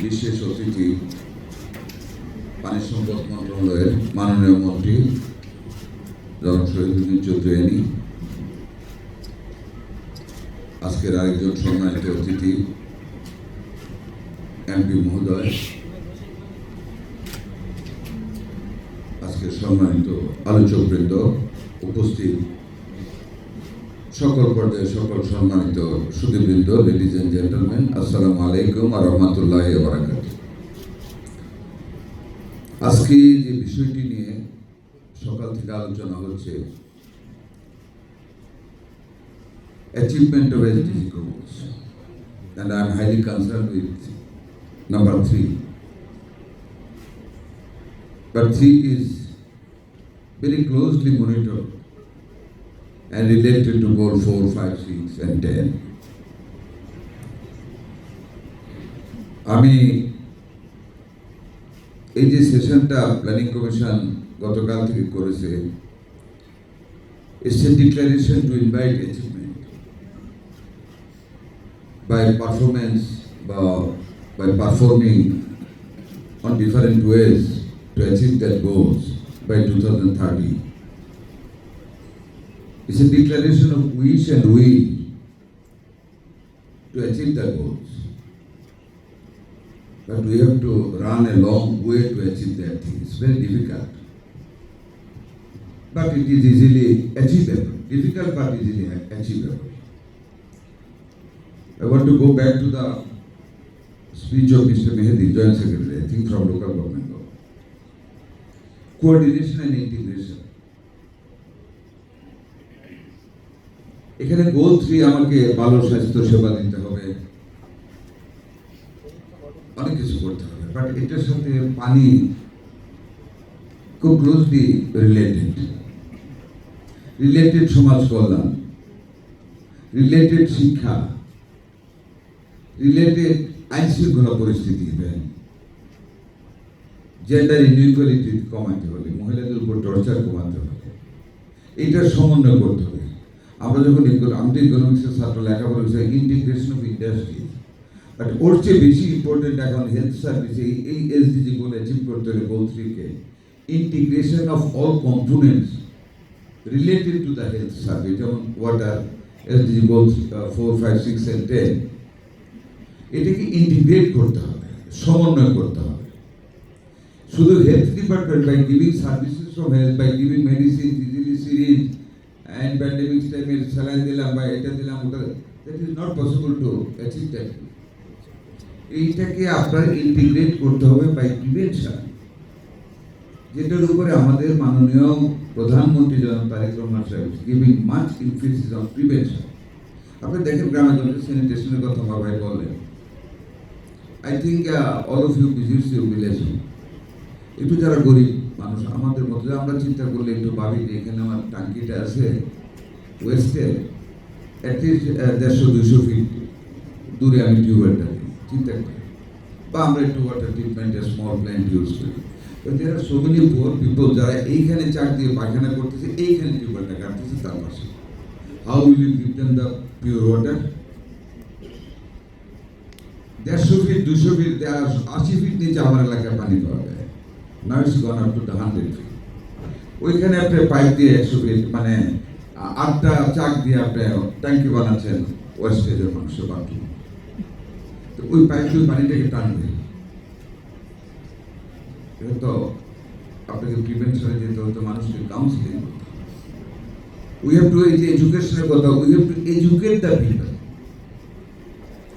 বিশেষ অতিথি পানি সম্পদ মন্ত্রণালয়ের মাননীয় মন্ত্রী জনাব শহীদুদ্দিন চৌধুরী, আজকের আরেকজন সম্মানিত অতিথি এমপি মহোদয়, আজকের সম্মানিত আলোচকবৃন্দ, উপস্থিত সকল পর্যায়ে সকল সম্মানিত সুধীবৃন্দ, লেডিজ এন্ড জেন্টলম্যান, আসসালামু আলাইকুম ওয়া রাহমাতুল্লাহি ওয়া বারাকাতুহু। আজকে যে বিষয়টি নিয়ে সকাল থেকে আলোচনা হচ্ছে, achievement of SDG goals, and I am highly concerned with number 3. But 3 is very closely monitored and related to goal 4, 5, 6 and 10. আমি এই যে সেশনটা প্ল্যানিং কমিশন গতকাল থেকে করেছে, it's a declaration to invite achievement by performance, by performing on different ways to achieve their goals by 2030. It's a declaration of wish and will to achieve their goals. But we have to run a long way to achieve that thing. It's very difficult. But it is easily achievable. Difficult but easily achievable. I want to go back to the speech of Mr. Mehdi, Joint Secretary, I think from local government. Coordination and integration. এখানে গোল 3 আমাকে ভালো স্বাস্থ্য সেবা দিতে হবে, অনেক কিছু করতে হবে, বাট এটার সাথে পানি খুব ক্লোজলি রিলেটেড সমাজ কল্যাণ, রিলেটেড শিক্ষা, রিলেটেড আইন শৃঙ্খলা পরিস্থিতি, জেন্ডার ইনইকুয়ালিটি কমাতে হবে, মহিলাদের উপর টর্চার কমাতে হবে, এইটার সমন্বয় করতে হবে। আমরা যখন আমি তো ইকোনমিক্সের ছাত্র, লেখাপড়া বিষয় ইন্টিগ্রেশন অফ ইন্ডাস্ট্রি, বাট ওর চেয়ে বেশি ইম্পর্টেন্ট এখন হেলথ সার্ভিসে এই এসডিজি গোল অ্যাচিভ করতে হলে গোল 3 কে integration of all components related to the health service, যেমন ওয়াটার, এসডিজি গোল 4, 5, 6 and 10, এটাকে ইন্টিগ্রেট করতে হবে, সমন্বয় করতে হবে। শুধু health department by giving services from health, by giving medicine, easily syringe and pandemic time saline দিলাম বা এটা দিলাম ওটা, that is not possible to achieve that. এইটাকে আপনার ইন্টিগ্রেট করতে হবে বাই প্রিভেনশন, যেটার উপরে আমাদের মাননীয় প্রধানমন্ত্রী জনাব তারেক রহমান সাহেব giving much emphasis on prevention. আপনি দেখেন গ্রামে গঞ্জে স্যানিটেশনের কথা আমার ভাই বললেন, I think all of you visits your village. একটু যারা গরিব মানুষ আমাদের মতো, আমরা চিন্তা করলে একটু ভাবি যে এখানে আমার টাঙ্কিটা আছে ওয়েস্টে, অ্যাটলিস্ট 150-200 ফিট দূরে আমি টিউবওয়েলটা দিই, চিন্তা করি, বা আমরা একটু ওয়াটার ট্রিটমেন্টের স্মল প্ল্যান্ট ইউজ করি। দেয়ার আর সো মেনি পুয়ার পিপল যারা এইখানে চাক দিয়ে পায়খানা করতেছে, এইখানে টিউবওয়েলটা কাটতেছে তার পাশে। How will you give them the pure water? 150 feet 200 feet 80 feet নিচে আমার এলাকায় পানি পাওয়া যায়। Now it's gone up to the 100 feet. ওইখানে আপনি পাইপ দিয়ে 100 ফিট মানে 8টা চাক দিয়ে আপনি ট্যাঙ্কি বানাচ্ছেন ওয়েস্টেজের মানুষের বাথরুম, তো ওই পাইপ দিয়ে পানিটাকে টানবে। এটা তো আপনাকে প্রিভেনশনে যেতে হতো, মানুষকে কাউন্সিলিং করতে হবে। উই হ্যাভ টু, এই যে এডুকেশনের কথা, we have to educate the people.